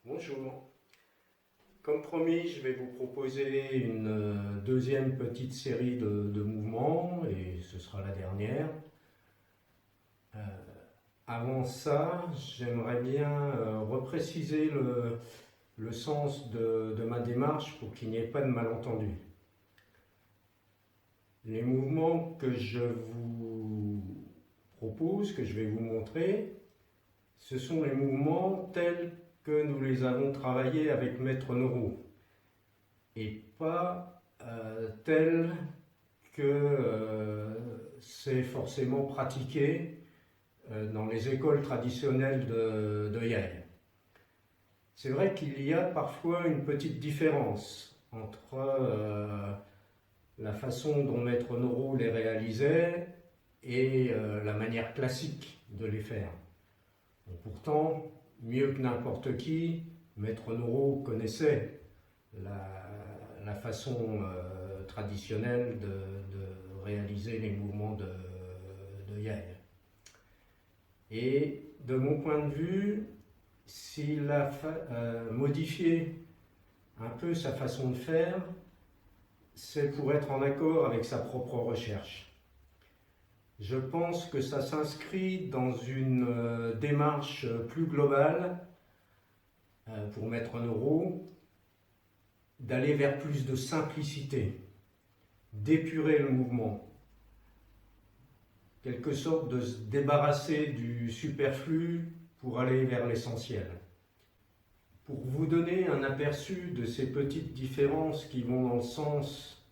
Bonjour. Comme promis, je vais vous proposer une deuxième petite série de mouvements et ce sera la dernière. Euh, Avant ça, j'aimerais bien repréciser le sens de ma démarche pour qu'il n'y ait pas de malentendu. Les mouvements que je vous propose, que je vais vous montrer, ce sont les mouvements tels que nous les avons travaillés avec Maître Noro et pas tels que c'est forcément pratiqué dans les écoles traditionnelles de Yale. C'est vrai qu'il y a parfois une petite différence entre la façon dont Maître Noro les réalisait et la manière classique de les faire. Bon, pourtant, mieux que n'importe qui, Maître Noro connaissait la façon traditionnelle de réaliser les mouvements de Yale. Et de mon point de vue, s'il a modifié un peu sa façon de faire, c'est pour être en accord avec sa propre recherche. Je pense que ça s'inscrit dans une démarche plus globale pour Maître Noro, d'aller vers plus de simplicité, d'épurer le mouvement, quelque sorte de se débarrasser du superflu pour aller vers l'essentiel. Pour vous donner un aperçu de ces petites différences qui vont dans le sens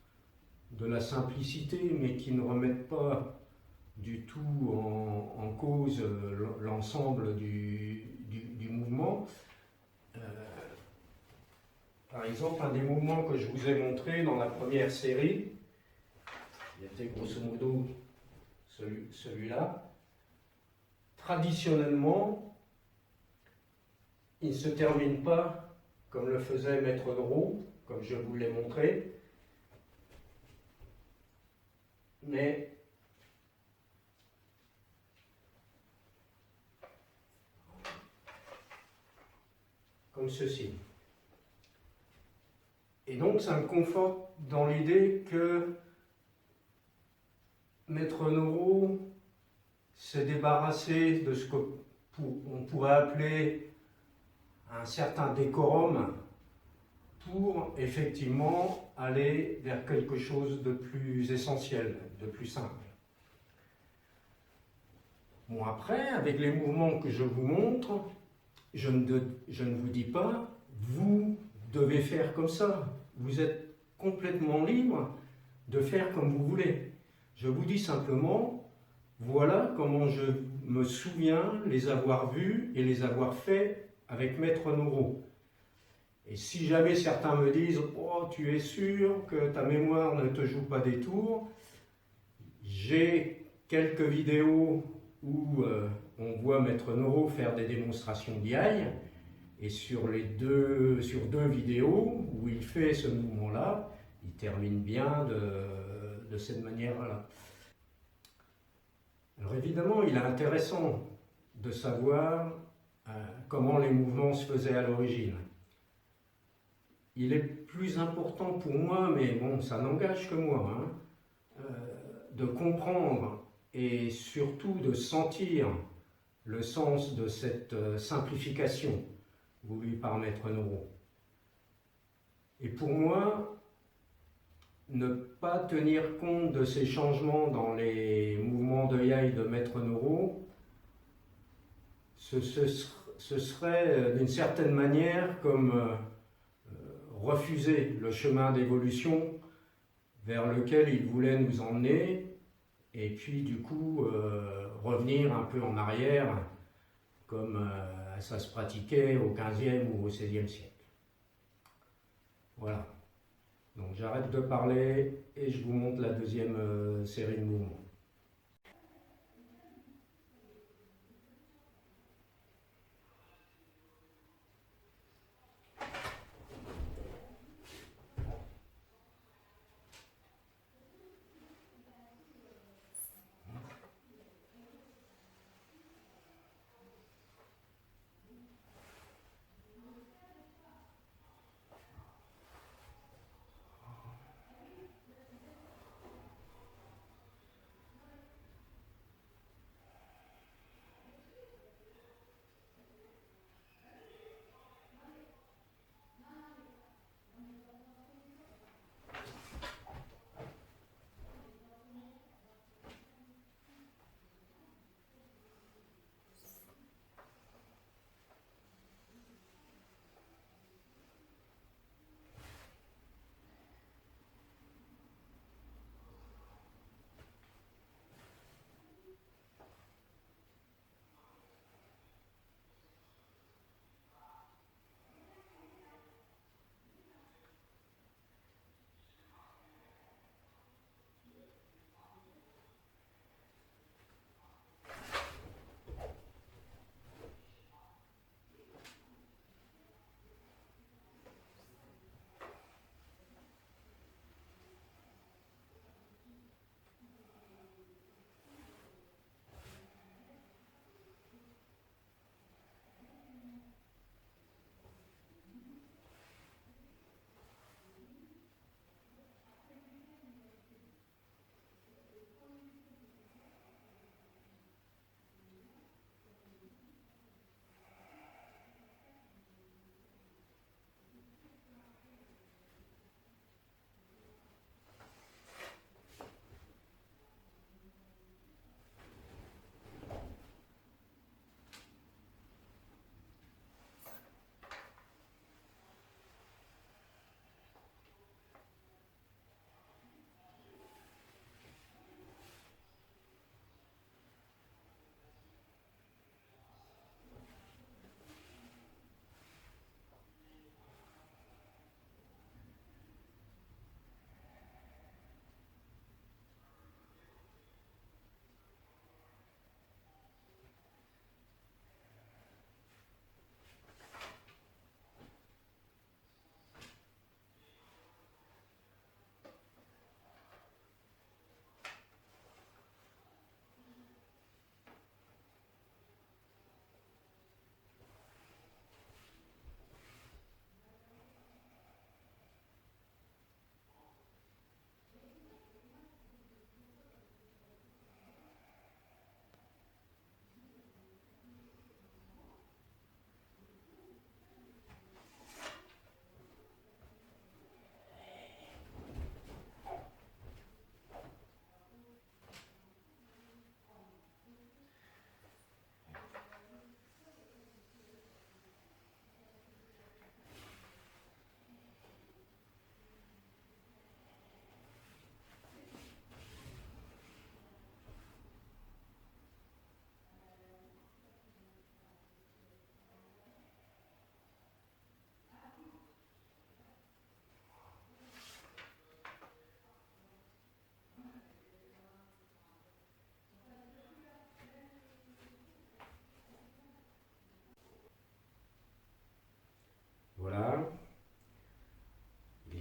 de la simplicité, mais qui ne remettent pas du tout en cause l'ensemble du mouvement. Par exemple, un des mouvements que je vous ai montré dans la première série, il était grosso modo celui-là. Traditionnellement, il ne se termine pas comme le faisait Maître Noro, comme je vous l'ai montré, mais comme ceci. Et donc ça me conforte dans l'idée que Maître Noro s'est débarrassé de ce qu'on pourrait appeler un certain décorum pour effectivement aller vers quelque chose de plus essentiel, de plus simple. Bon, après, avec les mouvements que je vous montre, je ne vous dis pas, vous devez faire comme ça. Vous êtes complètement libre de faire comme vous voulez. Je vous dis simplement, voilà comment je me souviens les avoir vus et les avoir faits avec Maître Noro. Et si jamais certains me disent « Oh, tu es sûr que ta mémoire ne te joue pas des tours ?» J'ai quelques vidéos où on voit Maître Noro faire des démonstrations d'IAI, et sur deux vidéos où il fait ce mouvement-là, il termine bien de cette manière-là. Alors évidemment, il est intéressant de savoir comment les mouvements se faisaient à l'origine. Il est plus important pour moi, mais bon, ça n'engage que moi, de comprendre et surtout de sentir le sens de cette simplification voulue par Maître Noro. Et pour moi, ne pas tenir compte de ces changements dans les mouvements de Yai de Maître Noro, ce serait d'une certaine manière comme refuser le chemin d'évolution vers lequel il voulait nous emmener, et puis du coup revenir un peu en arrière comme ça se pratiquait au XVe ou au XVIe siècle. Voilà. Donc j'arrête de parler et je vous montre la deuxième série de mouvements.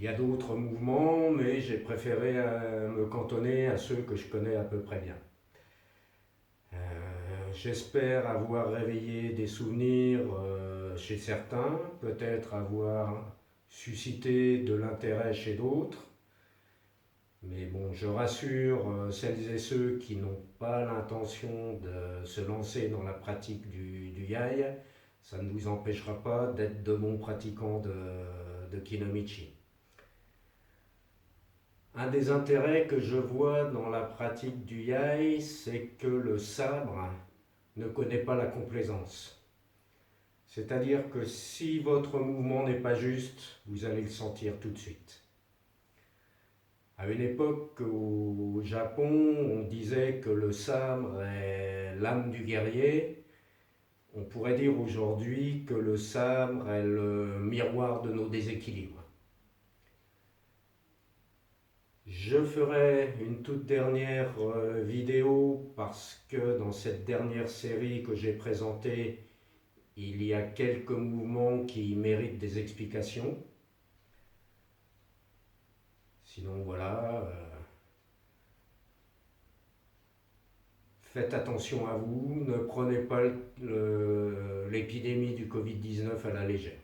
Il y a d'autres mouvements, mais j'ai préféré me cantonner à ceux que je connais à peu près bien. J'espère avoir réveillé des souvenirs chez certains, peut-être avoir suscité de l'intérêt chez d'autres. Mais bon, je rassure celles et ceux qui n'ont pas l'intention de se lancer dans la pratique du yai, ça ne vous empêchera pas d'être de bons pratiquants de kinomichi. Un des intérêts que je vois dans la pratique du yai, c'est que le sabre ne connaît pas la complaisance. C'est-à-dire que si votre mouvement n'est pas juste, vous allez le sentir tout de suite. À une époque au Japon, on disait que le sabre est l'âme du guerrier. On pourrait dire aujourd'hui que le sabre est le miroir de nos déséquilibres. Je ferai une toute dernière vidéo parce que dans cette dernière série que j'ai présentée, il y a quelques mouvements qui méritent des explications. Sinon voilà, faites attention à vous, ne prenez pas l'épidémie du Covid-19 à la légère.